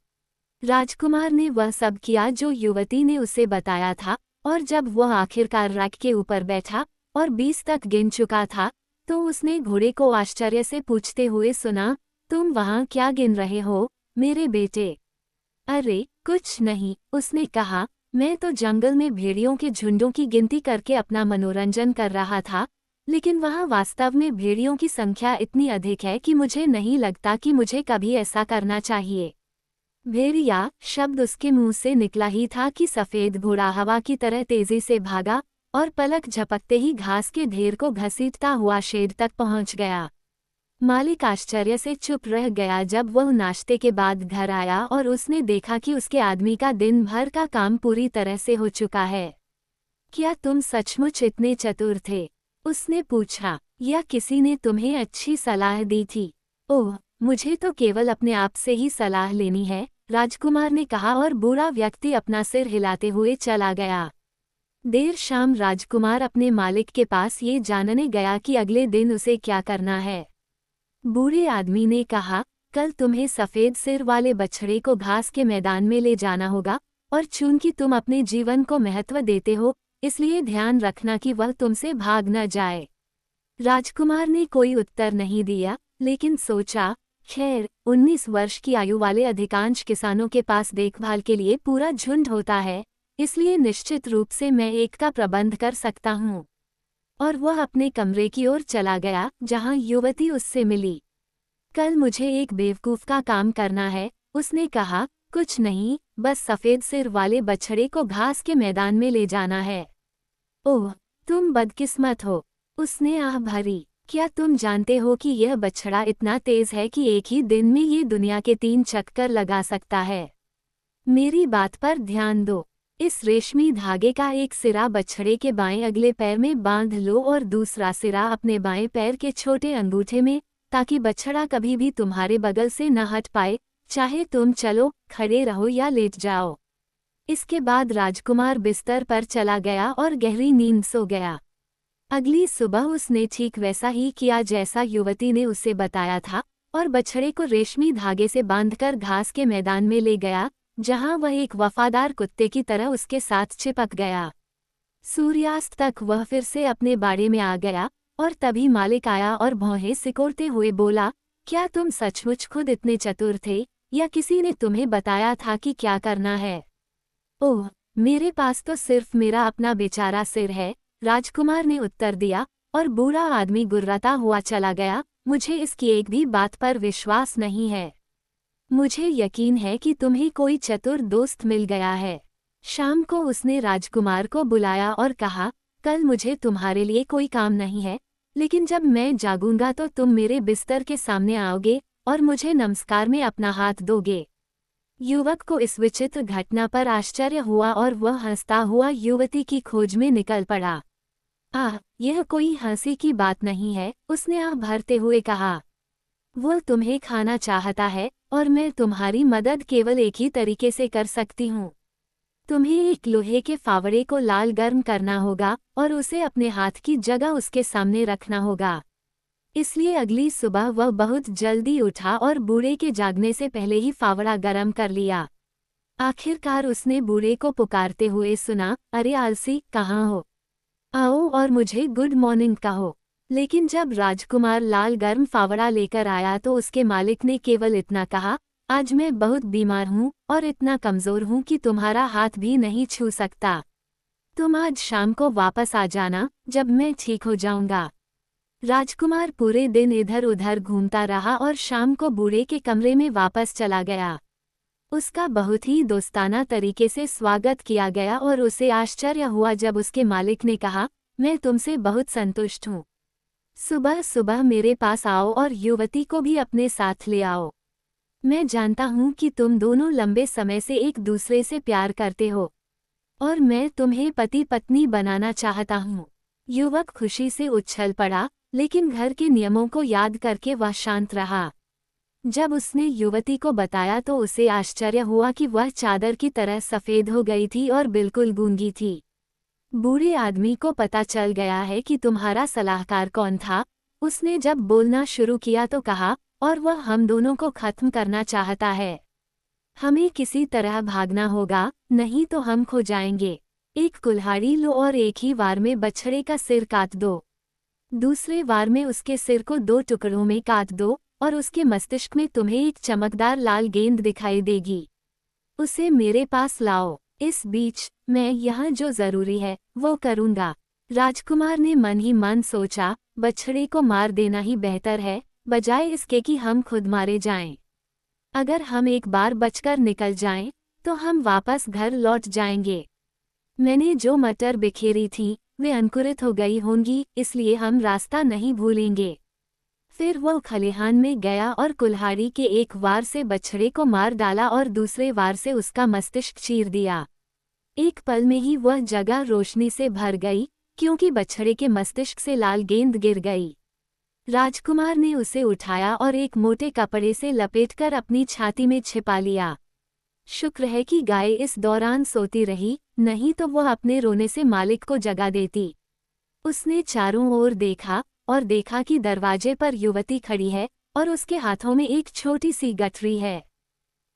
राजकुमार ने वह सब किया जो युवती ने उसे बताया था, और जब वह आखिरकार रैक के ऊपर बैठा और 20 तक गिन चुका था, तो उसने घोड़े को आश्चर्य से पूछते हुए सुना, तुम वहाँ क्या गिन रहे हो, मेरे बेटे? अरे, कुछ नहीं, उसने कहा, मैं तो जंगल में भेड़ियों के झुंडों की गिनती करके अपना मनोरंजन कर रहा था, लेकिन वहाँ वास्तव में भेड़ियों की संख्या इतनी अधिक है कि मुझे नहीं लगता कि मुझे कभी ऐसा करना चाहिए। भेड़िया शब्द उसके मुंह से निकला ही था कि सफेद घोड़ा हवा की तरह तेजी से भागा और पलक झपकते ही घास के ढेर को घसीटता हुआ शेड तक पहुंच गया। मालिक आश्चर्य से चुप रह गया जब वह नाश्ते के बाद घर आया और उसने देखा कि उसके आदमी का दिन भर का काम पूरी तरह से हो चुका है। क्या तुम सचमुच इतने चतुर थे? उसने पूछा, या किसी ने तुम्हें अच्छी सलाह दी थी? ओह, मुझे तो केवल अपने आप से ही सलाह लेनी है, राजकुमार ने कहा और बूढ़ा व्यक्ति अपना सिर हिलाते हुए चला गया। देर शाम राजकुमार अपने मालिक के पास ये जानने गया कि अगले दिन उसे क्या करना है। बूढ़े आदमी ने कहा, कल तुम्हें सफेद सिर वाले बछड़े को घास के मैदान में ले जाना होगा, और चूंकि तुम अपने जीवन को महत्व देते हो, इसलिए ध्यान रखना कि वह तुमसे भाग न जाए। राजकुमार ने कोई उत्तर नहीं दिया, लेकिन सोचा, खैर, 19 वर्ष की आयु वाले अधिकांश किसानों के पास देखभाल के लिए पूरा झुंड होता है, इसलिए निश्चित रूप से मैं एक का प्रबंध कर सकता हूँ। और वह अपने कमरे की ओर चला गया, जहाँ युवती उससे मिली। कल मुझे एक बेवकूफ़ का काम करना है, उसने कहा, कुछ नहीं, बस सफ़ेद सिर वाले बछड़े को घास के मैदान में ले जाना है। ओह, तुम बदकिस्मत हो, उसने आह भरी। क्या तुम जानते हो कि यह बछड़ा इतना तेज है कि एक ही दिन में ये दुनिया के 3 चक्कर लगा सकता है? मेरी बात पर ध्यान दो। इस रेशमी धागे का एक सिरा बछड़े के बाएं अगले पैर में बांध लो और दूसरा सिरा अपने बाएं पैर के छोटे अंगूठे में, ताकि बछड़ा कभी भी तुम्हारे बगल से न हट पाए, चाहे तुम चलो, खड़े रहो या लेट जाओ। इसके बाद राजकुमार बिस्तर पर चला गया और गहरी नींद सो गया। अगली सुबह उसने ठीक वैसा ही किया जैसा युवती ने उसे बताया था, और बछड़े को रेशमी धागे से बांधकर घास के मैदान में ले गया, जहां वह एक वफादार कुत्ते की तरह उसके साथ चिपक गया। सूर्यास्त तक वह फिर से अपने बाड़े में आ गया, और तभी मालिक आया और भौहें सिकोड़ते हुए बोला, क्या तुम सचमुच खुद इतने चतुर थे, या किसी ने तुम्हें बताया था कि क्या करना है? ओह, मेरे पास तो सिर्फ मेरा अपना बेचारा सिर है, राजकुमार ने उत्तर दिया, और बूढ़ा आदमी गुर्राता हुआ चला गया, मुझे इसकी एक भी बात पर विश्वास नहीं है। मुझे यकीन है कि तुम्हें कोई चतुर दोस्त मिल गया है। शाम को उसने राजकुमार को बुलाया और कहा, कल मुझे तुम्हारे लिए कोई काम नहीं है, लेकिन जब मैं जागूंगा तो तुम मेरे बिस्तर के सामने आओगे और मुझे नमस्कार में अपना हाथ दोगे। युवक को इस विचित्र घटना पर आश्चर्य हुआ और वह हंसता हुआ युवती की खोज में निकल पड़ा। आह, यह कोई हंसी की बात नहीं है, उसने आह भरते हुए कहा। वो तुम्हें खाना चाहता है, और मैं तुम्हारी मदद केवल एक ही तरीके से कर सकती हूँ। तुम्हें एक लोहे के फावड़े को लाल गर्म करना होगा और उसे अपने हाथ की जगह उसके सामने रखना होगा। इसलिए अगली सुबह वह बहुत जल्दी उठा और बूढ़े के जागने से पहले ही फावड़ा गर्म कर लिया। आखिरकार उसने बूढ़े को पुकारते हुए सुना, अरे आलसी, कहाँ हो? आओ और मुझे गुड मॉर्निंग कहो। लेकिन जब राजकुमार लाल गर्म फावड़ा लेकर आया तो उसके मालिक ने केवल इतना कहा, आज मैं बहुत बीमार हूँ और इतना कमज़ोर हूँ कि तुम्हारा हाथ भी नहीं छू सकता। तुम आज शाम को वापस आ जाना, जब मैं ठीक हो जाऊंगा। राजकुमार पूरे दिन इधर उधर घूमता रहा और शाम को बूढ़े के कमरे में वापस चला गया। उसका बहुत ही दोस्ताना तरीके से स्वागत किया गया और उसे आश्चर्य हुआ जब उसके मालिक ने कहा, मैं तुमसे बहुत संतुष्ट हूँ। सुबह सुबह मेरे पास आओ और युवती को भी अपने साथ ले आओ। मैं जानता हूँ कि तुम दोनों लंबे समय से एक दूसरे से प्यार करते हो, और मैं तुम्हें पति पत्नी बनाना चाहता हूँ। युवक खुशी से उछल पड़ा, लेकिन घर के नियमों को याद करके वह शांत रहा। जब उसने युवती को बताया तो उसे आश्चर्य हुआ कि वह चादर की तरह सफ़ेद हो गई थी और बिल्कुल गूंगी थी। बूढ़े आदमी को पता चल गया है कि तुम्हारा सलाहकार कौन था, उसने जब बोलना शुरू किया तो कहा, और वह हम दोनों को खत्म करना चाहता है। हमें किसी तरह भागना होगा, नहीं तो हम खो जाएंगे। एक कुल्हाड़ी लो और एक ही वार में बछड़े का सिर काट दो। दूसरे वार में उसके सिर को 2 टुकड़ों में काट दो और उसके मस्तिष्क में तुम्हें एक चमकदार लाल गेंद दिखाई देगी। उसे मेरे पास लाओ। इस बीच मैं यहाँ जो जरूरी है वो करूँगा। राजकुमार ने मन ही मन सोचा, बछड़े को मार देना ही बेहतर है, बजाय इसके कि हम खुद मारे जाएं। अगर हम एक बार बचकर निकल जाएं, तो हम वापस घर लौट जाएंगे। मैंने जो मटर बिखेरी थी वे अंकुरित हो गई होंगी, इसलिए हम रास्ता नहीं भूलेंगे। फिर वह खलिहान में गया और कुल्हाड़ी के एक वार से बछड़े को मार डाला और दूसरे वार से उसका मस्तिष्क चीर दिया। एक पल में ही वह जगह रोशनी से भर गई, क्योंकि बछड़े के मस्तिष्क से लाल गेंद गिर गई। राजकुमार ने उसे उठाया और एक मोटे कपड़े से लपेटकर अपनी छाती में छिपा लिया। शुक्र है कि गाय इस दौरान सोती रही, नहीं तो वह अपने रोने से मालिक को जगा देती। उसने चारों ओर देखा और देखा कि दरवाजे पर युवती खड़ी है और उसके हाथों में एक छोटी सी गठरी है।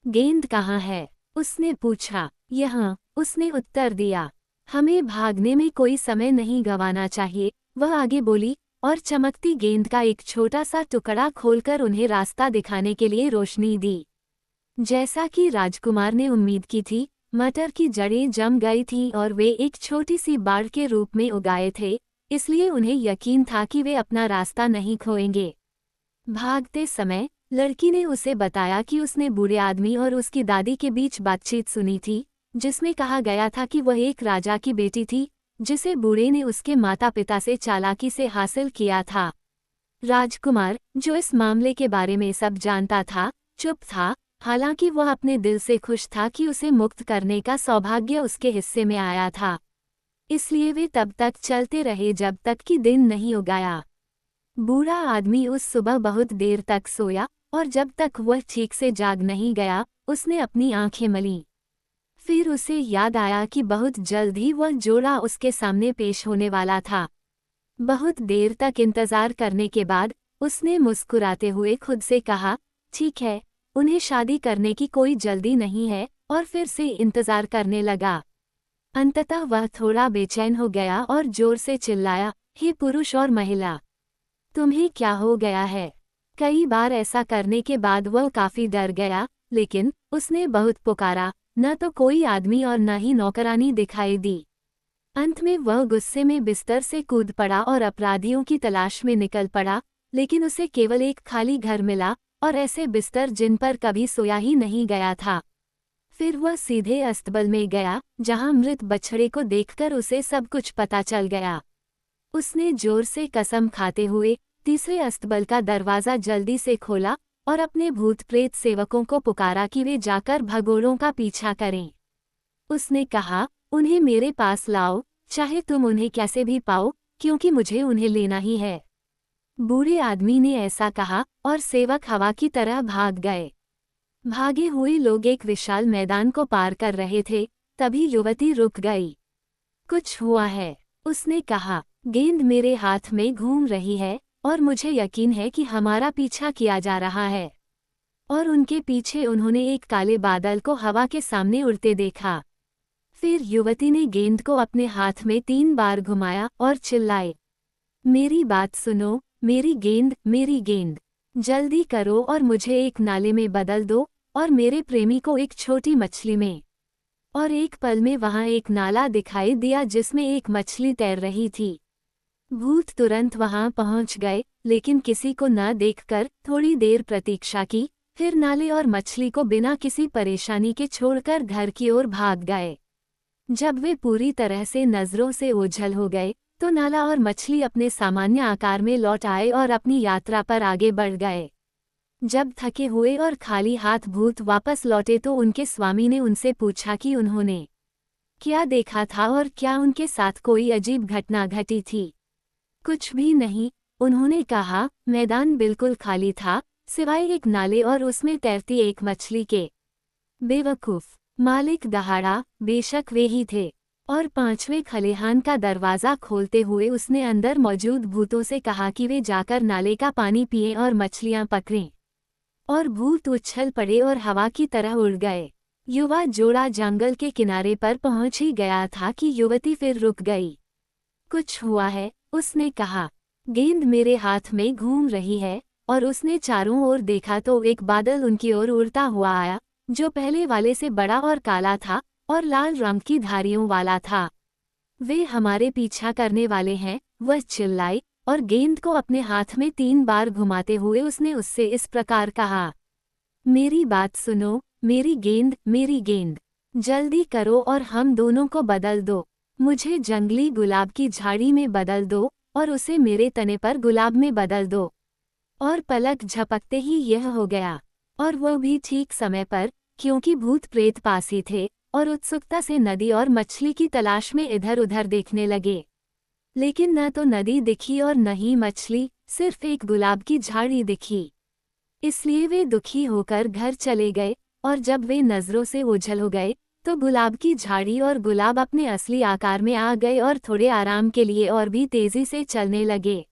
गेंद कहाँ है? उसने पूछा। यहाँ, उसने उत्तर दिया। हमें भागने में कोई समय नहीं गंवाना चाहिए, वह आगे बोली और चमकती गेंद का एक छोटा सा टुकड़ा खोलकर उन्हें रास्ता दिखाने के लिए रोशनी दी। जैसा कि राजकुमार ने उम्मीद की थी, मटर की जड़ें जम गई थीं और वे एक छोटी सी बाढ़ के रूप में उगाए थे, इसलिए उन्हें यकीन था कि वे अपना रास्ता नहीं खोएंगे। भागते समय लड़की ने उसे बताया कि उसने बूढ़े आदमी और उसकी दादी के बीच बातचीत सुनी थी, जिसमें कहा गया था कि वह एक राजा की बेटी थी, जिसे बूढ़े ने उसके माता पिता से चालाकी से हासिल किया था। राजकुमार, जो इस मामले के बारे में सब जानता था, चुप था, हालांकि वह अपने दिल से खुश था कि उसे मुक्त करने का सौभाग्य उसके हिस्से में आया था। इसलिए वे तब तक चलते रहे जब तक कि दिन नहीं उगाया। बूढ़ा आदमी उस सुबह बहुत देर तक सोया और जब तक वह ठीक से जाग नहीं गया, उसने अपनी आंखें मलीं। फिर उसे याद आया कि बहुत जल्द ही वह जोड़ा उसके सामने पेश होने वाला था। बहुत देर तक इंतजार करने के बाद उसने मुस्कुराते हुए खुद से कहा, ठीक है, उन्हें शादी करने की कोई जल्दी नहीं है, और फिर से इंतजार करने लगा। अंततः वह थोड़ा बेचैन हो गया और जोर से चिल्लाया, हे पुरुष और महिला, तुम्हें क्या हो गया है? कई बार ऐसा करने के बाद वह काफी डर गया, लेकिन उसने बहुत पुकारा, न तो कोई आदमी और न ही नौकरानी दिखाई दी। अंत में वह गुस्से में बिस्तर से कूद पड़ा और अपराधियों की तलाश में निकल पड़ा, लेकिन उसे केवल एक खाली घर मिला और ऐसे बिस्तर जिन पर कभी सोया ही नहीं गया था। फिर वह सीधे अस्तबल में गया, जहां मृत बछड़े को देखकर उसे सब कुछ पता चल गया। उसने जोर से कसम खाते हुए तीसरे अस्तबल का दरवाजा जल्दी से खोला और अपने भूत प्रेत सेवकों को पुकारा कि वे जाकर भगोड़ों का पीछा करें। उसने कहा, उन्हें मेरे पास लाओ, चाहे तुम उन्हें कैसे भी पाओ, क्योंकि मुझे उन्हें लेना ही है। बूढ़े आदमी ने ऐसा कहा और सेवक हवा की तरह भाग गए। भागे हुए लोग एक विशाल मैदान को पार कर रहे थे, तभी युवती रुक गई। कुछ हुआ है, उसने कहा। गेंद मेरे हाथ में घूम रही है और मुझे यकीन है कि हमारा पीछा किया जा रहा है। और उनके पीछे उन्होंने एक काले बादल को हवा के सामने उड़ते देखा। फिर युवती ने गेंद को अपने हाथ में 3 बार घुमाया और चिल्लाए, मेरी बात सुनो, मेरी गेंद, मेरी गेंद, जल्दी करो और मुझे एक नाले में बदल दो और मेरे प्रेमी को एक छोटी मछली में। और एक पल में वहां एक नाला दिखाई दिया जिसमें एक मछली तैर रही थी। भूत तुरंत वहां पहुंच गए, लेकिन किसी को न देखकर थोड़ी देर प्रतीक्षा की, फिर नाले और मछली को बिना किसी परेशानी के छोड़कर घर की ओर भाग गए। जब वे पूरी तरह से नजरों से ओझल हो गए, तो नाला और मछली अपने सामान्य आकार में लौट आए और अपनी यात्रा पर आगे बढ़ गए। जब थके हुए और खाली हाथ भूत वापस लौटे तो उनके स्वामी ने उनसे पूछा कि उन्होंने क्या देखा था और क्या उनके साथ कोई अजीब घटना घटी थी। कुछ भी नहीं, उन्होंने कहा, मैदान बिल्कुल खाली था, सिवाय एक नाले और उसमें तैरती एक मछली के। बेवकूफ, मालिक दहाड़ा, बेशक वे ही थे। और 5वें खलिहान का दरवाज़ा खोलते हुए उसने अंदर मौजूद भूतों से कहा कि वे जाकर नाले का पानी पिएं और मछलियां पकड़ें। और भूत उछल पड़े और हवा की तरह उड़ गए। युवा जोड़ा जंगल के किनारे पर पहुंच ही गया था कि युवती फिर रुक गई। कुछ हुआ है, उसने कहा। गेंद मेरे हाथ में घूम रही है, और उसने चारों ओर देखा तो एक बादल उनकी ओर उड़ता हुआ आया, जो पहले वाले से बड़ा और काला था और लाल रंग की धारियों वाला था। वे हमारे पीछा करने वाले हैं, वह चिल्लाई, और गेंद को अपने हाथ में 3 बार घुमाते हुए उसने उससे इस प्रकार कहा, मेरी बात सुनो, मेरी गेंद, मेरी गेंद। जल्दी करो और हम दोनों को बदल दो। मुझे जंगली गुलाब की झाड़ी में बदल दो और उसे मेरे तने पर गुलाब में बदल दो। और पलक झपकते ही यह हो गया, और वह भी ठीक समय पर, क्योंकि भूत प्रेत पास ही थे और उत्सुकता से नदी और मछली की तलाश में इधर उधर देखने लगे। लेकिन न तो नदी दिखी और न ही मछली, सिर्फ एक गुलाब की झाड़ी दिखी। इसलिए वे दुखी होकर घर चले गए, और जब वे नजरों से ओझल हो गए तो गुलाब की झाड़ी और गुलाब अपने असली आकार में आ गए और थोड़े आराम के लिए और भी तेजी से चलने लगे।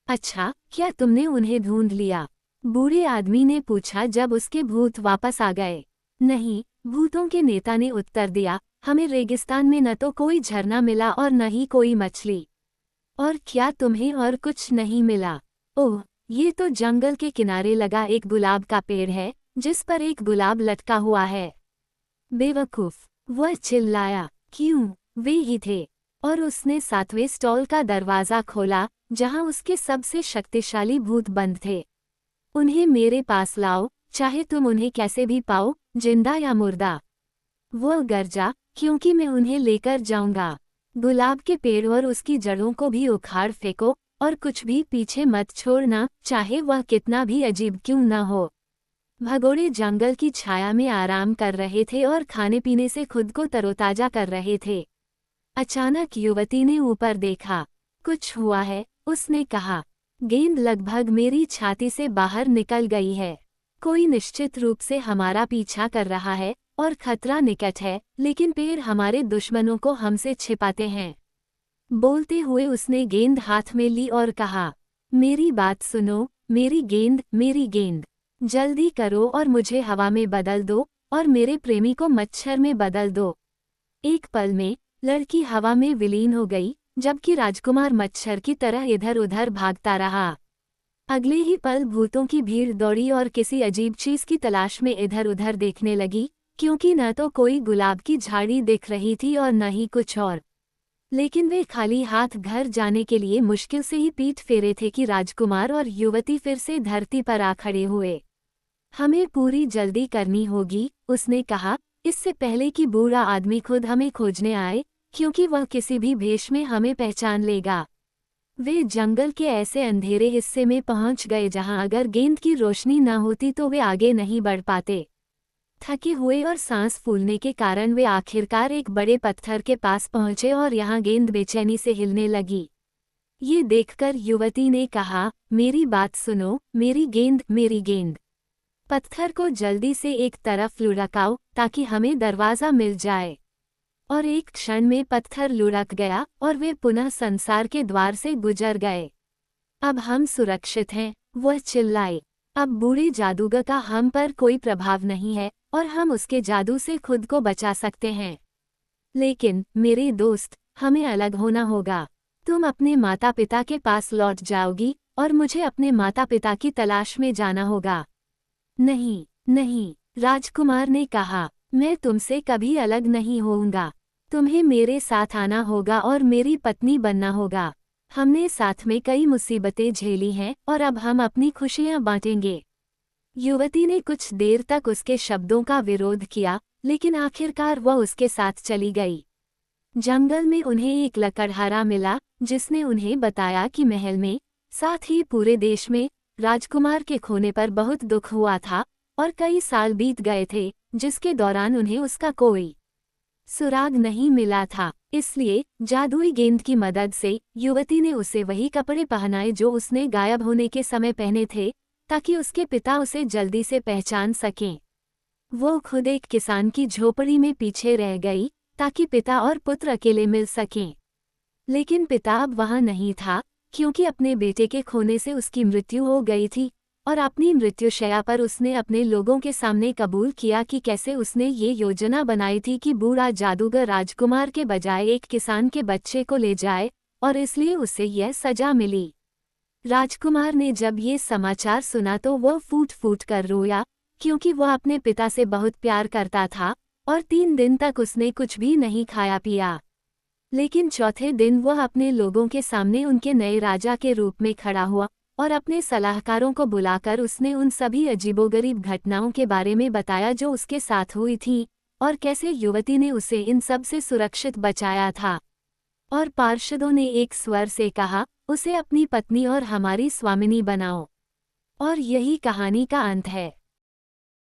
अच्छा, क्या तुमने उन्हें ढूंढ लिया? बूढ़े आदमी ने पूछा जब उसके भूत वापस आ गए। नहीं, भूतों के नेता ने उत्तर दिया, हमें रेगिस्तान में न तो कोई झरना मिला और न ही कोई मछली। और क्या तुम्हें और कुछ नहीं मिला? ओह, ये तो जंगल के किनारे लगा एक गुलाब का पेड़ है जिस पर एक गुलाब लटका हुआ है। बेवकूफ, वह चिल्लाया। क्यों, वे ही थे। और उसने 7वें स्टॉल का दरवाजा खोला जहां उसके सबसे शक्तिशाली भूत बंद थे। उन्हें मेरे पास लाओ, चाहे तुम उन्हें कैसे भी पाओ, जिंदा या मुर्दा। वह गरजा, क्योंकि मैं उन्हें लेकर जाऊंगा। गुलाब के पेड़ और उसकी जड़ों को भी उखाड़ फेंको और कुछ भी पीछे मत छोड़ना, चाहे वह कितना भी अजीब क्यों न हो। भगोड़े जंगल की छाया में आराम कर रहे थे और खाने पीने से खुद को तरोताजा कर रहे थे। अचानक युवती ने ऊपर देखा। कुछ हुआ है, उसने कहा। गेंद लगभग मेरी छाती से बाहर निकल गई है। कोई निश्चित रूप से हमारा पीछा कर रहा है और खतरा निकट है, लेकिन पेड़ हमारे दुश्मनों को हमसे छिपाते हैं। बोलते हुए उसने गेंद हाथ में ली और कहा, मेरी बात सुनो, मेरी गेंद, मेरी गेंद। जल्दी करो और मुझे हवा में बदल दो और मेरे प्रेमी को मच्छर में बदल दो। एक पल में लड़की हवा में विलीन हो गई, जबकि राजकुमार मच्छर की तरह इधर उधर भागता रहा। अगले ही पल भूतों की भीड़ दौड़ी और किसी अजीब चीज की तलाश में इधर उधर देखने लगी, क्योंकि न तो कोई गुलाब की झाड़ी दिख रही थी और न ही कुछ और। लेकिन वे खाली हाथ घर जाने के लिए मुश्किल से ही पीठ फेरे थे कि राजकुमार और युवती फिर से धरती पर आ खड़े हुए। हमें पूरी जल्दी करनी होगी, उसने कहा, इससे पहले कि बूढ़ा आदमी खुद हमें खोजने आए, क्योंकि वह किसी भी भेष में हमें पहचान लेगा। वे जंगल के ऐसे अंधेरे हिस्से में पहुंच गए जहां अगर गेंद की रोशनी न होती तो वे आगे नहीं बढ़ पाते। थके हुए और सांस फूलने के कारण वे आखिरकार एक बड़े पत्थर के पास पहुंचे और यहाँ गेंद बेचैनी से हिलने लगी। ये देखकर युवती ने कहा, मेरी बात सुनो, मेरी गेंद, मेरी गेंद। पत्थर को जल्दी से एक तरफ लुढ़काओ ताकि हमें दरवाज़ा मिल जाए। और एक क्षण में पत्थर लुढ़क गया और वे पुनः संसार के द्वार से गुजर गए। अब हम सुरक्षित हैं, वह चिल्लाई। अब बूढ़े जादूगर का हम पर कोई प्रभाव नहीं है और हम उसके जादू से खुद को बचा सकते हैं। लेकिन मेरे दोस्त, हमें अलग होना होगा। तुम अपने माता पिता के पास लौट जाओगी और मुझे अपने माता पिता की तलाश में जाना होगा। नहीं, नहीं, राजकुमार ने कहा, मैं तुमसे कभी अलग नहीं होऊंगा। तुम्हें मेरे साथ आना होगा और मेरी पत्नी बनना होगा। हमने साथ में कई मुसीबतें झेली हैं और अब हम अपनी खुशियां बांटेंगे। युवती ने कुछ देर तक उसके शब्दों का विरोध किया, लेकिन आखिरकार वह उसके साथ चली गई। जंगल में उन्हें एक लकड़हारा मिला जिसने उन्हें बताया कि महल में, साथ ही पूरे देश में, राजकुमार के खोने पर बहुत दुख हुआ था और कई साल बीत गए थे जिसके दौरान उन्हें उसका कोई सुराग नहीं मिला था। इसलिए जादुई गेंद की मदद से युवती ने उसे वही कपड़े पहनाए जो उसने गायब होने के समय पहने थे, ताकि उसके पिता उसे जल्दी से पहचान सकें। वो खुद एक किसान की झोपड़ी में पीछे रह गई ताकि पिता और पुत्र अकेले मिल सकें। लेकिन पिता अब वहां नहीं था, क्योंकि अपने बेटे के खोने से उसकी मृत्यु हो गई थी और अपनी मृत्युशैया पर उसने अपने लोगों के सामने कबूल किया कि कैसे उसने ये योजना बनाई थी कि बूढ़ा जादूगर राजकुमार के बजाय एक किसान के बच्चे को ले जाए, और इसलिए उसे यह सजा मिली। राजकुमार ने जब ये समाचार सुना तो वह फूट फूट कर रोया, क्योंकि वह अपने पिता से बहुत प्यार करता था और 3 दिन तक उसने कुछ भी नहीं खाया पिया। लेकिन चौथे दिन वह अपने लोगों के सामने उनके नए राजा के रूप में खड़ा हुआ और अपने सलाहकारों को बुलाकर उसने उन सभी अजीबोगरीब घटनाओं के बारे में बताया जो उसके साथ हुई थी और कैसे युवती ने उसे इन सब से सुरक्षित बचाया था। और पार्षदों ने एक स्वर से कहा, उसे अपनी पत्नी और हमारी स्वामिनी बनाओ। और यही कहानी का अंत है।